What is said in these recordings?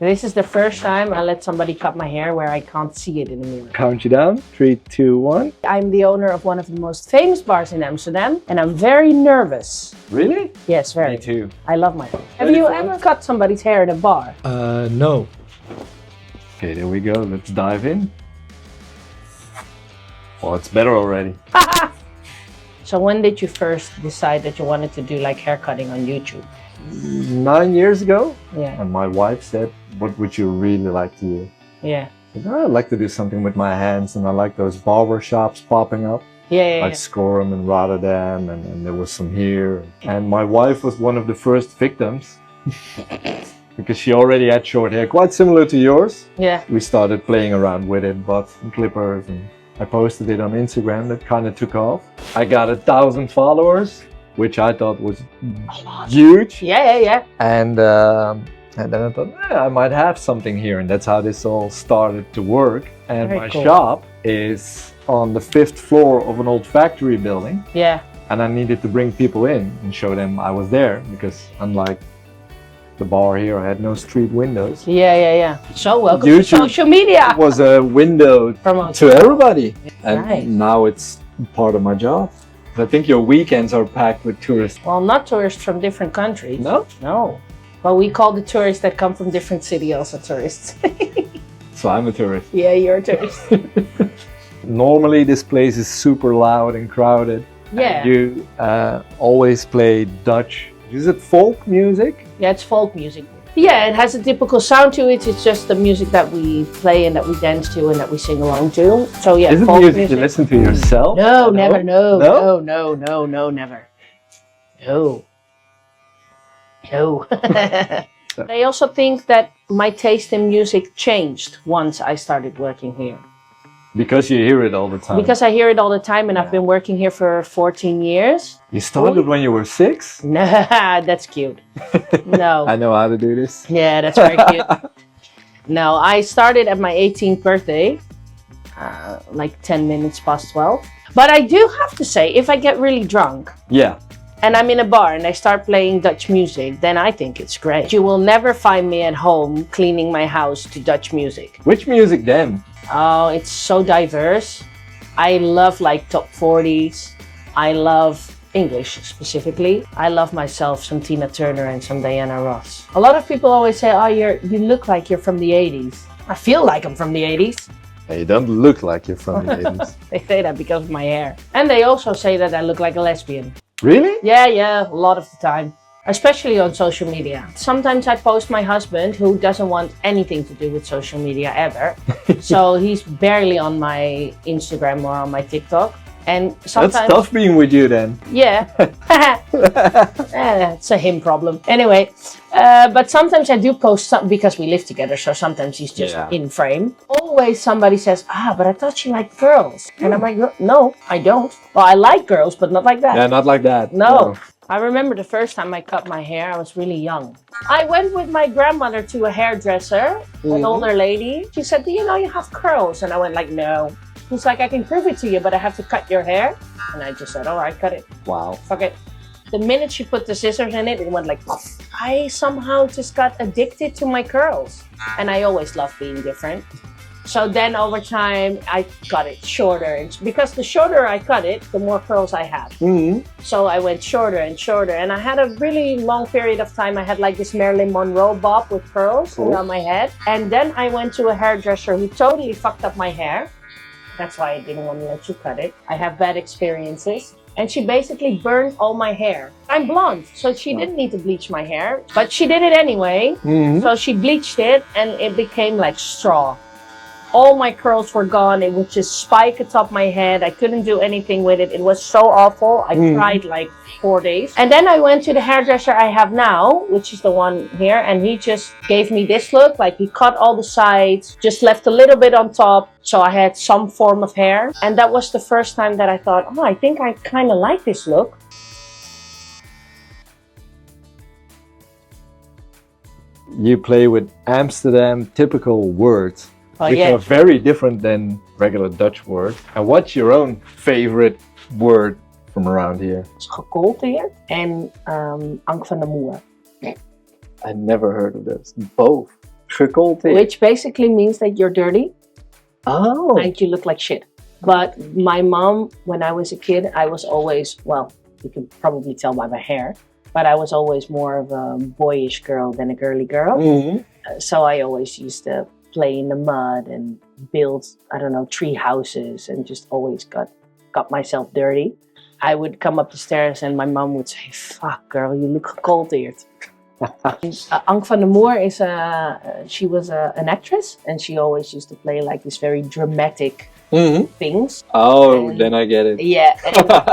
This is the first time I let somebody cut my hair where I can't see it in the mirror. Count you down. 3, 2, 1. I'm the owner of one of the most famous bars in Amsterdam, and I'm very nervous. Really? Yes, very. Me too. I love my hair. Have you ever cut somebody's hair at a bar? No. Okay, there we go. Let's dive in. Well, it's better already. So when did you first decide that you wanted to do like hair cutting on YouTube? 9 years ago. Yeah. And my wife said, what would you really like to do? Yeah. I said, I'd like to do something with my hands, and I like those barber shops popping up. Yeah. Like Scorum in Rotterdam, and there was some here. And my wife was one of the first victims because she already had short hair, quite similar to yours. Yeah. We started playing around with it, bought some clippers, and I posted it on Instagram. That kind of took off. I got 1,000 followers, which I thought was huge. Yeah. And then I thought, I might have something here, and that's how this all started to work. And Very my cool. shop is on the 5th floor of an old factory building. Yeah. And I needed to bring people in and show them I was there, because unlike the bar here, I had no street windows. Yeah. So welcome to YouTube social media. It was a window Promote. to everybody. And Right. now it's part of my job. I think your weekends are packed with tourists. Well, not tourists from different countries. No? No. Well, we call the tourists that come from different cities also tourists. So I'm a tourist. Yeah, you're a tourist. Normally this place is super loud and crowded. Yeah. And you always play Dutch. Is it folk music? Yeah, it's folk music. Yeah, it has a typical sound to it. It's just the music that we play and that we dance to and that we sing along to. So yeah, Is it folk music you listen to yourself? No, never. No. No? No, never. No. No. I also think that my taste in music changed once I started working here. Because you hear it all the time. Because I hear it all the time, and I've been working here for 14 years. You started when you were 6? Nah, that's cute. No. I know how to do this. Yeah, that's very cute. No, I started at my 18th birthday, like 10 minutes past 12. But I do have to say, if I get really drunk Yeah. and I'm in a bar and I start playing Dutch music, then I think it's great. You will never find me at home cleaning my house to Dutch music. Which music then? Oh, it's so diverse. I love like top 40s. I love English specifically. I love myself some Tina Turner and some Diana Ross. A lot of people always say, oh, you look like you're from the 80s. I feel like I'm from the 80s. You don't look like you're from the 80s. They say that because of my hair. And they also say that I look like a lesbian. Really? Yeah, a lot of the time. Especially on social media. Sometimes I post my husband, who doesn't want anything to do with social media ever. So he's barely on my Instagram or on my TikTok. And sometimes... That's tough being with you then. Yeah. It's a him problem. Anyway, but sometimes I do post some because we live together. So sometimes he's just in frame. Always somebody says, but I thought you liked girls. And I'm like, no, I don't. Well, I like girls, but not like that. Yeah, not like that. No. I remember the first time I cut my hair, I was really young. I went with my grandmother to a hairdresser, an older lady. She said, do you know you have curls? And I went like, no. He's like, I can prove it to you, but I have to cut your hair. And I just said, all right, cut it. Wow. Fuck it. The minute she put the scissors in it, it went like, poof. I somehow just got addicted to my curls. And I always loved being different. So then over time, I cut it shorter. And because the shorter I cut it, the more curls I had. So I went shorter and shorter. And I had a really long period of time. I had like this Marilyn Monroe bob with curls around my head. And then I went to a hairdresser who totally fucked up my hair. That's why I didn't want to let you cut it. I have bad experiences. And she basically burned all my hair. I'm blonde, so she didn't need to bleach my hair. But she did it anyway. So she bleached it and it became like straw. All my curls were gone. It would just spike atop my head. I couldn't do anything with it. It was so awful. I tried like 4 days. And then I went to the hairdresser I have now, which is the one here. And he just gave me this look. Like he cut all the sides, just left a little bit on top. So I had some form of hair. And that was the first time that I thought, oh, I think I kind of like this look. You play with Amsterdam typical words. Which are very different than regular Dutch words. And what's your own favorite word from around here? It's gekoeld hier en Ank van de Moer. I never heard of this. Both. Gecolteerd. Which basically means that you're dirty Oh. and you look like shit. But my mom, when I was a kid, I was always, well, you can probably tell by my hair, but I was always more of a boyish girl than a girly girl. So I always used to play in the mud and build, I don't know, tree houses and just always got myself dirty. I would come up the stairs and my mom would say, fuck girl, you look gecolteerd. Ank van der Moor is she was an actress and she always used to play like this very dramatic things. Oh, and, then I get it. Yeah,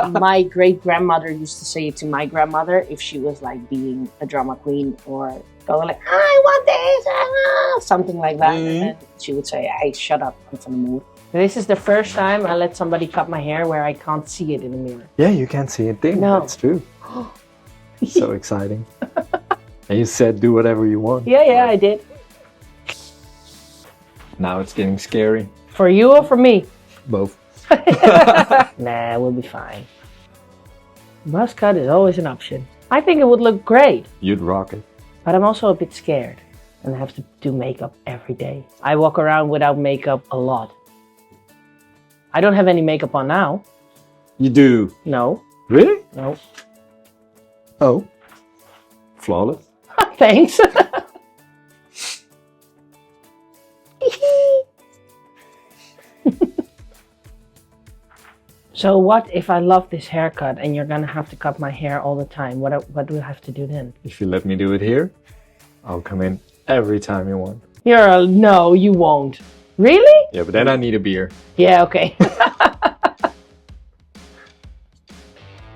and my great grandmother used to say it to my grandmother if she was like being a drama queen or going like, I want this, something like that. And then she would say, hey, shut up, Ank van der Moor. This is the first time I let somebody cut my hair where I can't see it in the mirror. Yeah, you can't see a thing. No. That's true. So exciting. And you said do whatever you want. Yeah, I did. Now it's getting scary. For you or for me? Both. Nah, we'll be fine. Buzz cut is always an option. I think it would look great. You'd rock it. But I'm also a bit scared and I have to do makeup every day. I walk around without makeup a lot. I don't have any makeup on now. You do? No. Really? No. Oh. Flawless. Thanks. So what if I love this haircut and you're gonna have to cut my hair all the time? What do I have to do then? If you let me do it here, I'll come in every time you want. No, you won't. Really? Yeah, but then I need a beer. Yeah, okay.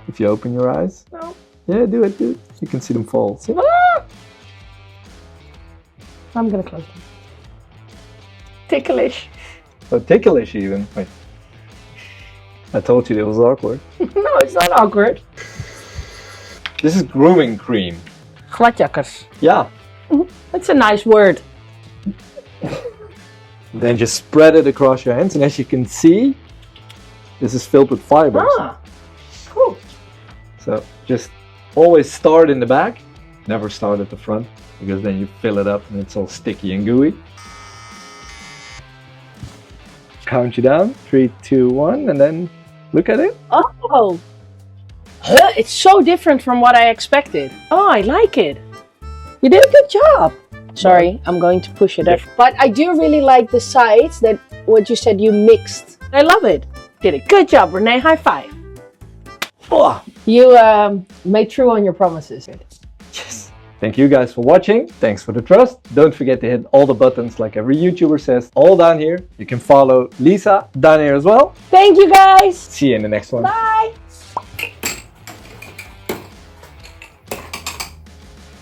If you open your eyes. No. Yeah, do it, dude. You can see them fall. See? I'm gonna close them. Ticklish. Oh, ticklish even. Wait. I told you it was awkward. No, it's not awkward. This is grooming cream. Gladjakkers. Yeah. That's a nice word. Then just spread it across your hands, and as you can see, this is filled with fibers. Ah, cool. So just always start in the back, never start at the front, because then you fill it up and it's all sticky and gooey. Count you down, 3, 2, 1, and then look at it. Oh, huh? It's so different from what I expected. Oh, I like it. You did a good job. Sorry, I'm going to push it up. But I do really like the sides that what you said you mixed. I love it. Did a good job, Renee. High five. Oh. You made true on your promises. Yes. Thank you guys for watching. Thanks for the trust. Don't forget to hit all the buttons like every YouTuber says. All down here. You can follow Lisa down here as well. Thank you guys. See you in the next one. Bye.